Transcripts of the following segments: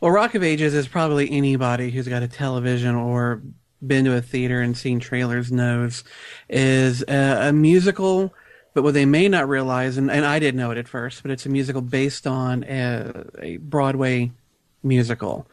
Well, Rock of Ages is probably anybody who's got a television or been to a theater and seen trailers knows is a musical, but what they may not realize, and I didn't know it at first, but it's a musical based on a Broadway musical.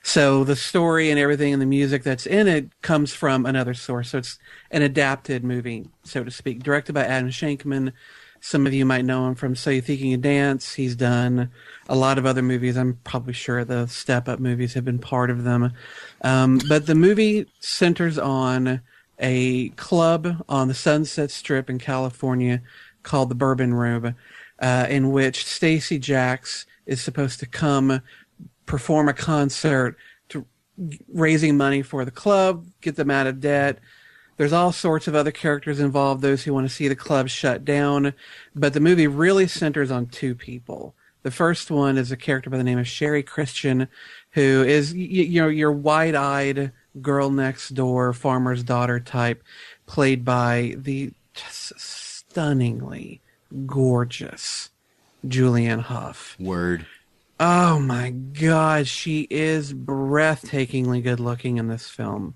So the story and everything and the music that's in it comes from another source. So it's an adapted movie, so to speak, directed by Adam Shankman. Some of you might know him from So You Think You Can Dance. He's done a lot of other movies. I'm probably sure the Step Up movies have been part of them. But the movie centers on a club on the Sunset Strip in California called the Bourbon Room, in which Stacey Jacks is supposed to come perform a concert to raising money for the club, get them out of debt. There's all sorts of other characters involved, those who want to see the club shut down. But the movie really centers on two people. The first one is a character by the name of Sherry Christian, who is, you know, your wide-eyed girl next door, farmer's daughter type, played by the just stunningly gorgeous Julianne Hough. Word. Oh my God, she is breathtakingly good looking in this film.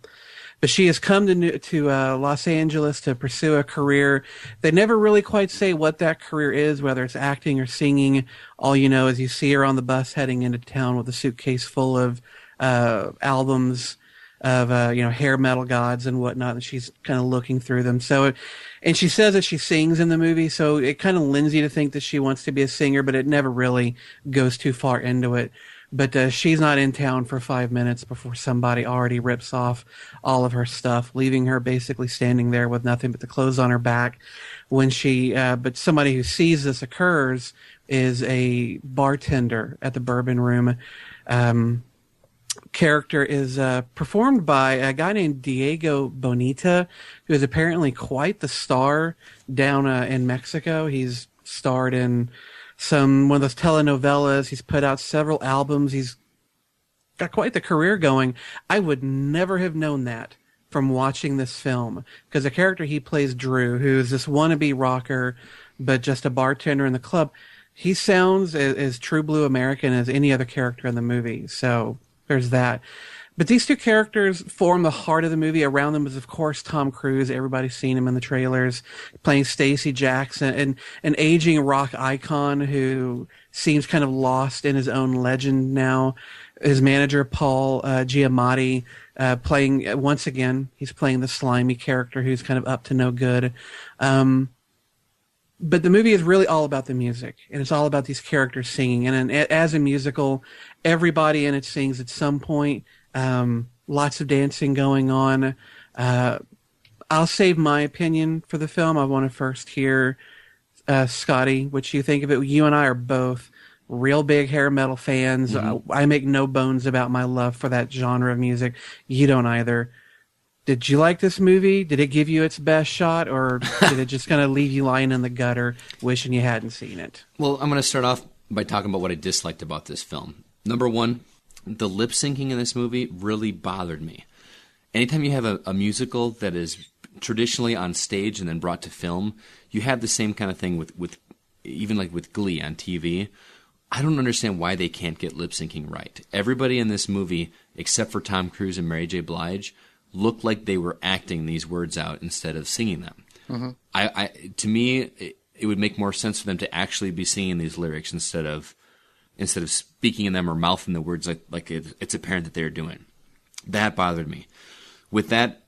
But she has come to Los Angeles to pursue a career. They never really quite say what that career is, whether it's acting or singing. All you know is you see her on the bus heading into town with a suitcase full of albums of hair metal gods and whatnot, and she's kind of looking through them. So, and she says that she sings in the movie, so it kind of lends you to think that she wants to be a singer, but it never really goes too far into it. But she's not in town for 5 minutes before somebody already rips off all of her stuff, leaving her basically standing there with nothing but the clothes on her back. But somebody who sees this occurs is a bartender at the Bourbon Room. Character is performed by a guy named Diego Boneta, who is apparently quite the star down in Mexico. He's starred in one of those telenovelas. He's put out several albums. He's got quite the career going. I would never have known that from watching this film, because the character he plays, Drew, who's this wannabe rocker, but just a bartender in the club, he sounds as true blue American as any other character in the movie. So there's that. But these two characters form the heart of the movie. Around them is, of course, Tom Cruise. Everybody's seen him in the trailers, playing Stacey Jackson, and an aging rock icon who seems kind of lost in his own legend now. His manager, Paul Giamatti, playing, once again, he's playing the slimy character who's kind of up to no good. But the movie is really all about the music, and it's all about these characters singing. And as a musical, everybody in it sings at some point. Lots of dancing going on. I'll save my opinion for the film. I want to first hear, Scotty, what you think of it. You and I are both real big hair metal fans. Mm-hmm. I make no bones about my love for that genre of music. You don't either. Did you like this movie? Did it give you its best shot, or did it just kind of leave you lying in the gutter wishing you hadn't seen it? Well, I'm going to start off by talking about what I disliked about this film. Number one, the lip syncing in this movie really bothered me. Anytime you have a musical that is traditionally on stage and then brought to film, you have the same kind of thing with even like with Glee on TV. I don't understand why they can't get lip syncing right. Everybody in this movie, except for Tom Cruise and Mary J. Blige, looked like they were acting these words out instead of singing them. Mm-hmm. To me, it would make more sense for them to actually be singing these lyrics instead of speaking in them or mouthing the words like it's apparent that they're doing. That bothered me. With that,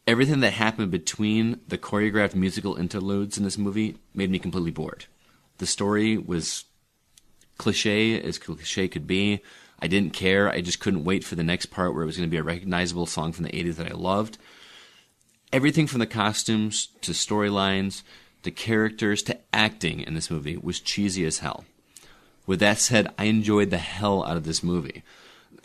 everything that happened between the choreographed musical interludes in this movie made me completely bored. The story was cliche as cliche could be. I didn't care. I just couldn't wait for the next part where it was going to be a recognizable song from the 80s that I loved. Everything from the costumes to storylines to characters to acting in this movie was cheesy as hell. With that said, I enjoyed the hell out of this movie.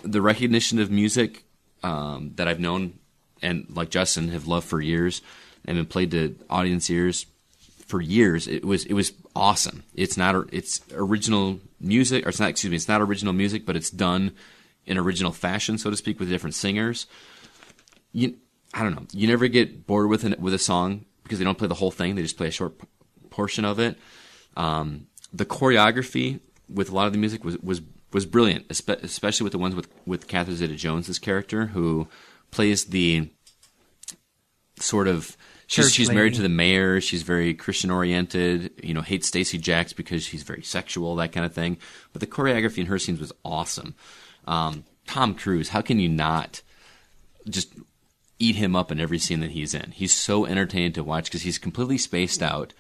The recognition of music that I've known and, like Justin, have loved for years and been played to audience ears for years, it was awesome. It's original music, or it's not original music, but it's done in original fashion, so to speak, with different singers. I don't know. You never get bored with a song because they don't play the whole thing. They just play a short portion of it. The choreography with a lot of the music was brilliant, especially with the ones with Catherine Zeta-Jones' character, who plays the sort of she's married to the mayor. She's very Christian oriented. Hates Stacey Jacks because she's very sexual, that kind of thing. But the choreography in her scenes was awesome. Tom Cruise, how can you not just eat him up in every scene that he's in? He's so entertaining to watch because he's completely spaced out,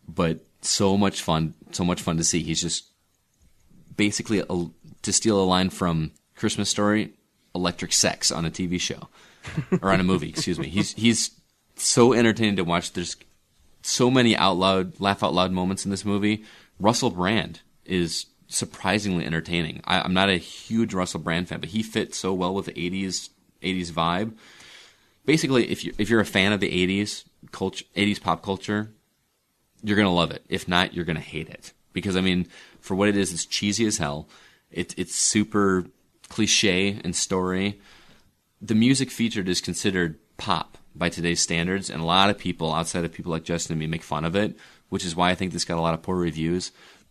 but so much fun to see. He's just basically, to steal a line from Christmas Story, electric sex on a TV show or on a movie. Excuse me. He's so entertaining to watch. There's so many laugh out loud moments in this movie. Russell Brand is surprisingly entertaining. I'm not a huge Russell Brand fan, but he fits so well with the 80s vibe. Basically, if you're a fan of the 80s culture, 80s pop culture, you're gonna love it. If not, you're gonna hate it. Because for what it is, it's cheesy as hell. It's super cliche and story. The music featured is considered pop by today's standards, and a lot of people outside of people like Justin and me make fun of it, which is why I think this got a lot of poor reviews.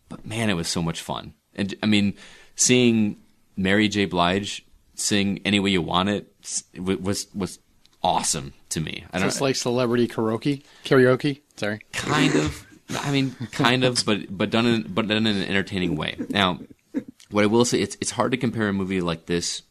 But man, it was so much fun. And seeing Mary J. Blige sing "Any Way You Want It" was awesome to me. Just like celebrity karaoke. Sorry, kind of. But done in an entertaining way. Now, what I will say, it's hard to compare a movie like this,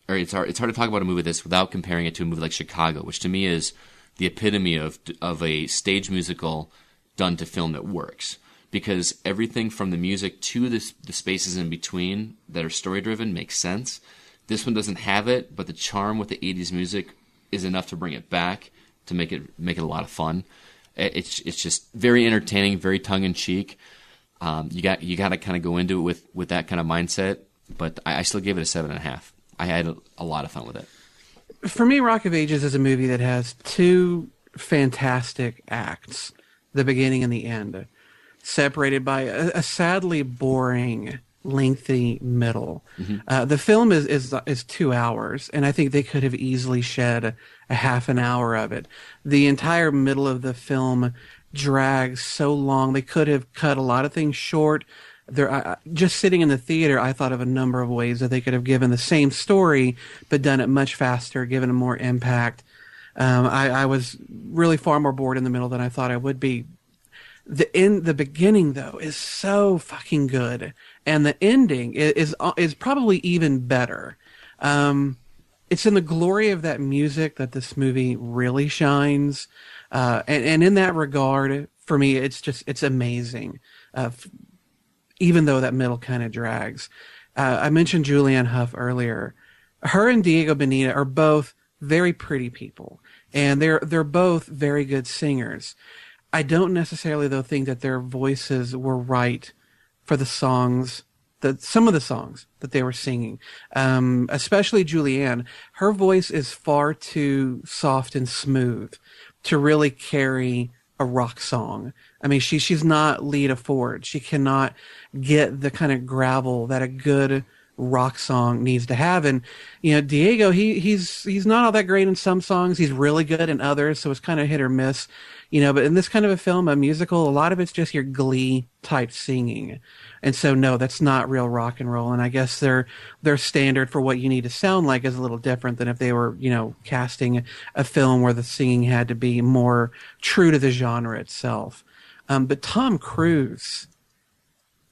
or it's hard to talk about a movie like this without comparing it to a movie like Chicago, which to me is the epitome of a stage musical done to film that works. Because everything from the music to the spaces in between that are story driven makes sense. This one doesn't have it, but the charm with the 80s music is enough to bring it back, to make it a lot of fun. It's just very entertaining, very tongue in cheek. You got to kind of go into it with that kind of mindset. But I still gave it a 7.5. I had a lot of fun with it. For me, Rock of Ages is a movie that has two fantastic acts, the beginning and the end, separated by a sadly boring, lengthy middle. Mm-hmm. The film is 2 hours, and I think they could have easily shed a half an hour of it. The entire middle of the film drags so long. They could have cut a lot of things short. Just sitting in the theater, I thought of a number of ways that they could have given the same story, but done it much faster, given it more impact. I was really far more bored in the middle than I thought I would be. The beginning, though, is so fucking good, and the ending is probably even better. It's in the glory of that music that this movie really shines, and in that regard, for me, it's amazing. Even though that middle kind of drags. I mentioned Julianne Hough earlier. Her and Diego Boneta are both very pretty people, and they're both very good singers. I don't necessarily, though, think that their voices were right for the songs, some of the songs that they were singing. Especially Julianne. Her voice is far too soft and smooth to really carry a rock song. She's not Lita Ford. She cannot get the kind of gravel that a good rock song needs to have. And Diego, he's not all that great in some songs. He's really good in others, so it's kind of hit or miss. But in this kind of a film, a musical, a lot of it's just your Glee type singing. And so no, that's not real rock and roll. And I guess their standard for what you need to sound like is a little different than if they were, casting a film where the singing had to be more true to the genre itself. But Tom Cruise,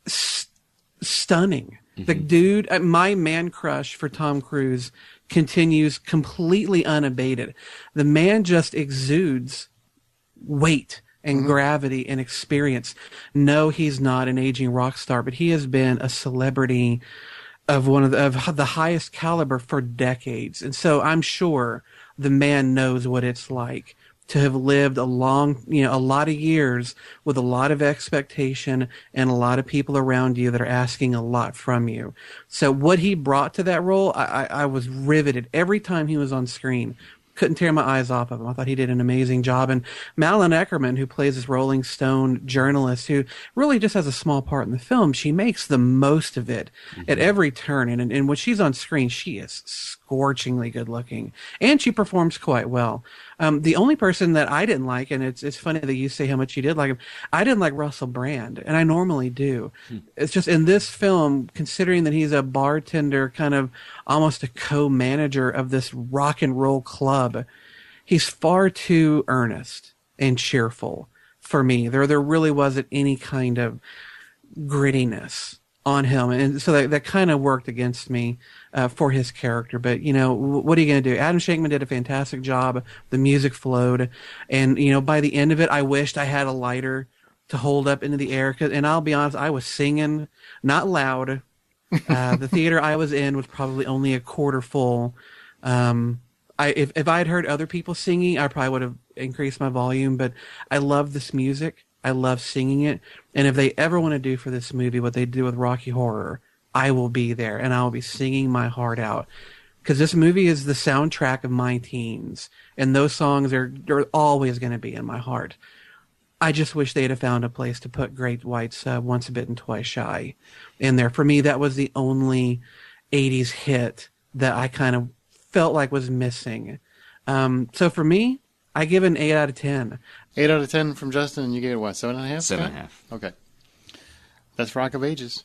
stunning. Mm-hmm. The dude, my man crush for Tom Cruise continues completely unabated. The man just exudes weight and gravity and experience. No, he's not an aging rock star, but he has been a celebrity of one of the highest caliber for decades. And so I'm sure the man knows what it's like to have lived a lot of years with a lot of expectation and a lot of people around you that are asking a lot from you. So what he brought to that role, I was riveted every time he was on screen. Couldn't tear my eyes off of him. I thought he did an amazing job. And Malin Eckerman, who plays this Rolling Stone journalist who really just has a small part in the film, she makes the most of it at every turn. And when she's on screen, she is scorchingly good looking. And she performs quite well. The only person that I didn't like, and it's funny that you say how much you did like him, I didn't like Russell Brand, and I normally do. It's just in this film, considering that he's a bartender, kind of almost a co-manager of this rock and roll club, he's far too earnest and cheerful for me. There really wasn't any kind of grittiness on him, and so that kind of worked against me for his character. But what are you going to do? Adam Shankman did a fantastic job. The music flowed, and by the end of it, I wished I had a lighter to hold up into the air. And I'll be honest, I was singing, not loud. The theater I was in was probably only a quarter full. If I had heard other people singing, I probably would have increased my volume. But I love this music. I love singing it. And if they ever want to do for this movie what they do with Rocky Horror, I will be there and I will be singing my heart out. Because this movie is the soundtrack of my teens. And those songs are always going to be in my heart. I just wish they'd have found a place to put Great White's Once Bitten, Twice Shy in there. For me, that was the only 80s hit that I kind of felt like was missing. So for me, I give it an 8 out of 10. 8 out of 10 from Justin, and you gave it what, 7.5? 7.5. Okay. That's Rock of Ages.